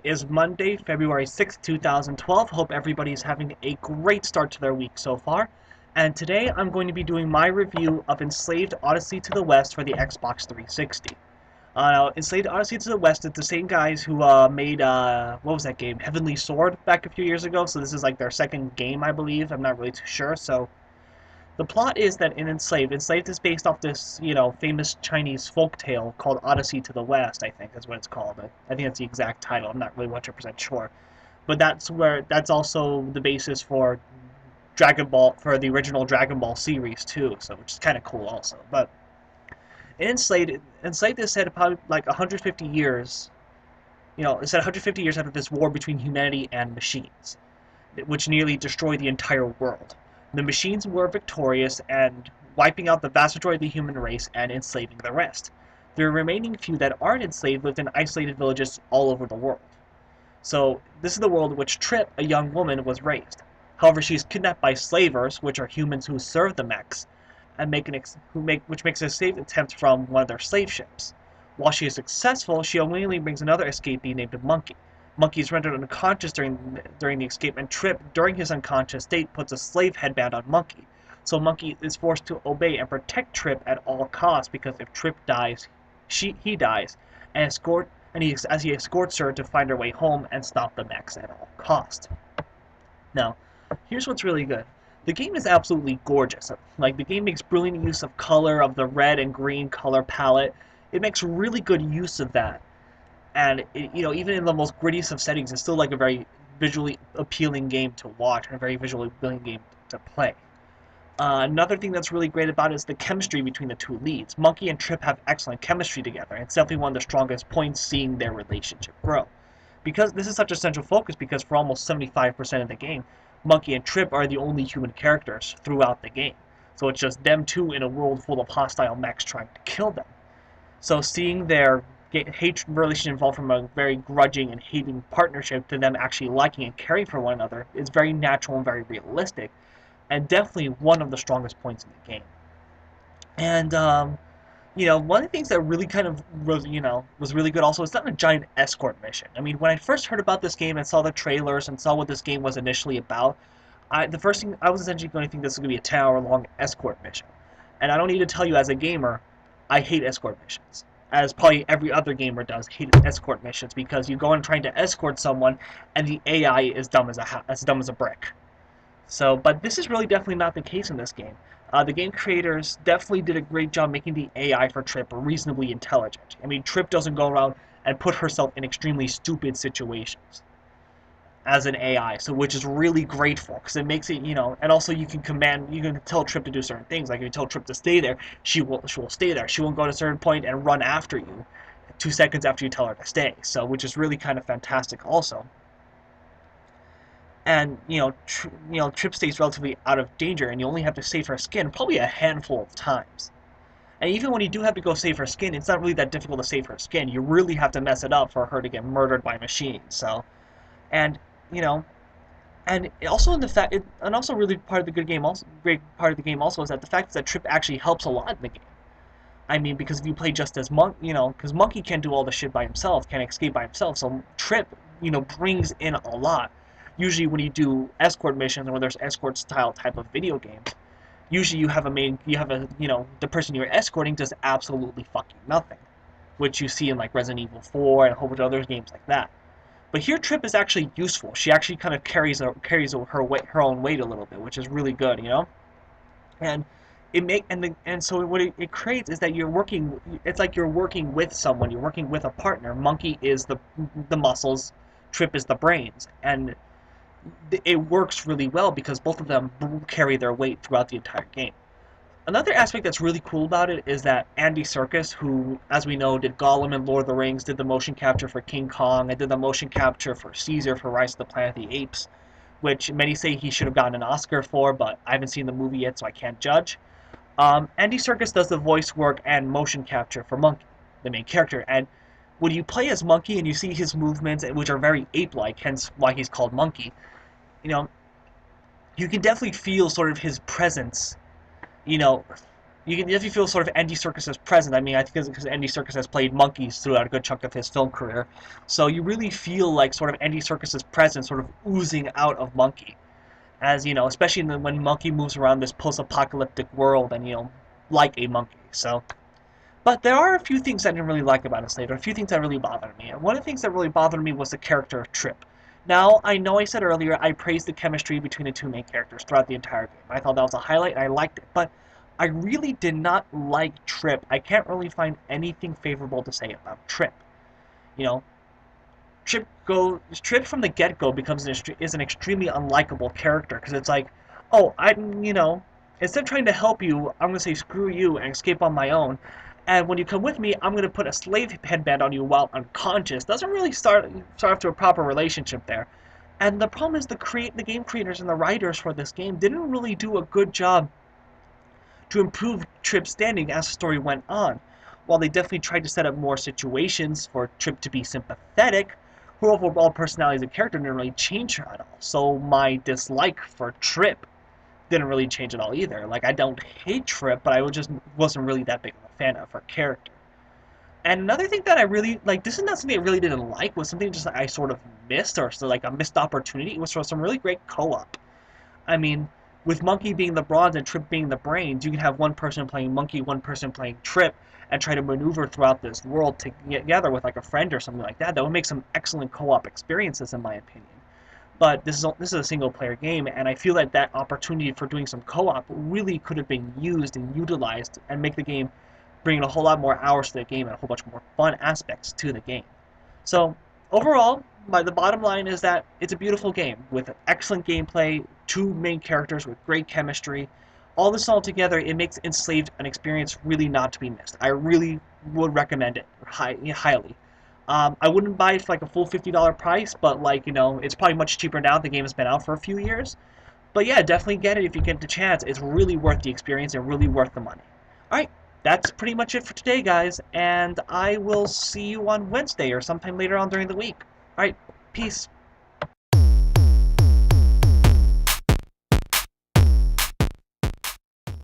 is Monday, February 6th, 2012. Hope everybody is having a great start to their week so far. And today I'm going to be doing my review of Enslaved Odyssey to the West for the Xbox 360. Enslaved Odyssey to the West is the same guys who made, what was that game? Heavenly Sword back a few years ago. So this is like their second game, I believe. I'm not really too sure. So the plot is that in Enslaved is based off this, famous Chinese folk tale called Odyssey to the West, I think is what it's called. I think that's the exact title. I'm not really 100% sure. But that's also the basis for Dragon Ball, for the original Dragon Ball series too, so which is kind of cool also. But in Enslaved is set about like 150 years, it's set 150 years after this war between humanity and machines, which nearly destroyed the entire world. The machines were victorious and wiping out the vast majority of the human race and enslaving the rest. The remaining few that aren't enslaved lived in isolated villages all over the world. So this is the world in which Trip, a young woman, was raised. However, she is kidnapped by slavers, which are humans who serve the mechs, and which makes an escape attempt from one of their slave ships. While she is successful, she immediately brings another escapee named Monkey. Monkey is rendered unconscious during the escape, and Trip, during his unconscious state, puts a slave headband on Monkey. So Monkey is forced to obey and protect Trip at all costs, because if Trip dies, he dies, and as he escorts her to find her way home and stop the mechs at all costs. Now, here's what's really good. The game is absolutely gorgeous. Like, the game makes brilliant use of color, of the red and green color palette. It makes really good use of that. And even in the most grittiest of settings, it's still like a very visually appealing game to watch and a very visually appealing game to play. Another thing that's really great about it is the chemistry between the two leads. Monkey and Trip have excellent chemistry together, and it's definitely one of the strongest points seeing their relationship grow. Because this is such a central focus, because for almost 75% of the game, Monkey and Trip are the only human characters throughout the game. So it's just them two in a world full of hostile mechs trying to kill them. So seeing their hate relation evolve from a very grudging and hating partnership to them actually liking and caring for one another is very natural and very realistic, and definitely one of the strongest points in the game. And one of the things that really kind of was really good also is not a giant escort mission. I mean, when I first heard about this game and saw the trailers and saw what this game was initially about, the first thing I was essentially going to think this was going to be a 10-hour long escort mission. And I don't need to tell you, as a gamer, I hate escort missions, as probably every other gamer does hate escort missions, because you go in trying to escort someone and the AI is dumb as a brick. So, but this is really definitely not the case in this game. The game creators definitely did a great job making the AI for Trip reasonably intelligent. I mean, Trip doesn't go around and put herself in extremely stupid situations as an AI, so which is really grateful, because it makes it, and also you can tell Trip to do certain things. Like if you tell Trip to stay there, she will stay there. She won't go to a certain point and run after you 2 seconds after you tell her to stay. So, which is really kind of fantastic also. And Trip stays relatively out of danger, and you only have to save her skin probably a handful of times. And even when you do have to go save her skin, it's not really that difficult to save her skin. You really have to mess it up for her to get murdered by machines. So, and and also in the fact, and also really part of the good game, also great part of the game also is that the fact that Trip actually helps a lot in the game. I mean, because if you play just as because Monkey can't do all the shit by himself, can't escape by himself, so Trip, brings in a lot. Usually when you do escort missions, or there's escort style type of video games, usually the person you're escorting does absolutely fucking nothing, which you see in like Resident Evil 4 and a whole bunch of other games like that. But here Trip is actually useful. She actually kind of carries her own weight a little bit, which is really good, And so what it creates is that it's like you're working with someone, you're working with a partner. Monkey is the muscles, Trip is the brains, and it works really well because both of them carry their weight throughout the entire game. Another aspect that's really cool about it is that Andy Serkis, who, as we know, did Gollum in Lord of the Rings, did the motion capture for King Kong, and did the motion capture for Caesar for Rise of the Planet of the Apes, which many say he should have gotten an Oscar for, but I haven't seen the movie yet, so I can't judge. Andy Serkis does the voice work and motion capture for Monkey, the main character, and when you play as Monkey and you see his movements, which are very ape-like, hence why he's called Monkey, you can definitely feel sort of his presence, you know, you can definitely feel sort of Andy Serkis's presence. I mean, I think it's because Andy Serkis has played monkeys throughout a good chunk of his film career, so you really feel like sort of Andy Serkis's presence sort of oozing out of Monkey, as you know, especially when Monkey moves around this post-apocalyptic world and like a monkey. So, but there are a few things I didn't really like about Enslaved, or a few things that really bothered me. And one of the things that really bothered me was the character of Trip. Now, I know I said earlier I praised the chemistry between the two main characters throughout the entire game. I thought that was a highlight, and I liked it. But I really did not like Trip. I can't really find anything favorable to say about Trip. You know, Trip from the get-go becomes is an extremely unlikable character because it's like, oh, instead of trying to help you, I'm gonna say screw you and escape on my own. And when you come with me, I'm gonna put a slave headband on you while unconscious. Doesn't really start off to a proper relationship there. And the problem is the game creators and the writers for this game didn't really do a good job to improve Trip's standing as the story went on. While they definitely tried to set up more situations for Trip to be sympathetic, her overall personality as a character didn't really change her at all. So my dislike for Trip didn't really change at all either. Like, I don't hate Trip, but I just wasn't really that big of a fan of her character. And another thing that I really like, this is not something I really didn't like, was something just like I sort of missed, or so like a missed opportunity. It was for some really great co-op. I mean, with Monkey being the bronze and Trip being the brains, you can have one person playing Monkey, one person playing Trip, and try to maneuver throughout this world together with like a friend or something like that. That would make some excellent co-op experiences, in my opinion. But this is a single player game, and I feel that that opportunity for doing some co-op really could have been used and utilized and make the game bring a whole lot more hours to the game and a whole bunch more fun aspects to the game. So overall, the bottom line is that it's a beautiful game with excellent gameplay, two main characters with great chemistry. All this all together, it makes Enslaved an experience really not to be missed. I really would recommend it highly. I wouldn't buy it for like a full $50 price, but like, it's probably much cheaper now. The game has been out for a few years. But yeah, definitely get it if you get the chance. It's really worth the experience and really worth the money. Alright, that's pretty much it for today, guys, and I will see you on Wednesday or sometime later on during the week. Alright, peace.